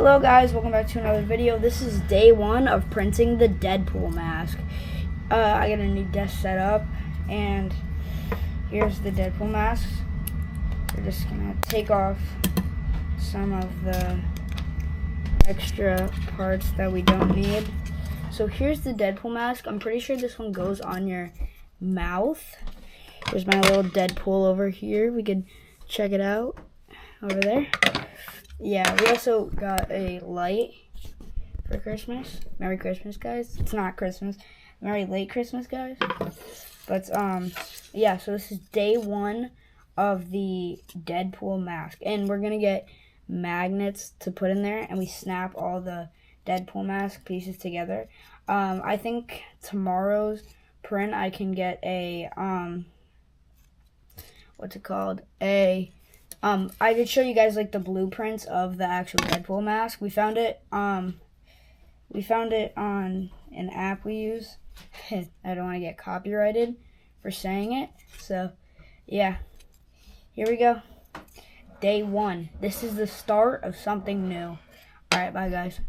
Hello guys, welcome back to another video. This is day one of printing the Deadpool mask. I got a new desk set up, and here's the Deadpool masks. We're just gonna take off some of the extra parts that we don't need. So here's the Deadpool mask. I'm pretty sure this one goes on your mouth. There's my little Deadpool over here. We could check it out over there. Yeah, we also got a light for Christmas. Merry Christmas, guys. It's not Christmas. Merry late Christmas, guys. But, yeah, so this is day one of the Deadpool mask. And we're going to get magnets to put in there, and we snap all the Deadpool mask pieces together. I think tomorrow's print I can get a, what's it called? I did show you guys like the blueprints of the actual Deadpool mask. We found it on an app we use. I don't want to get copyrighted for saying it. So, yeah. Here we go. Day one. This is the start of something new. Alright, bye guys.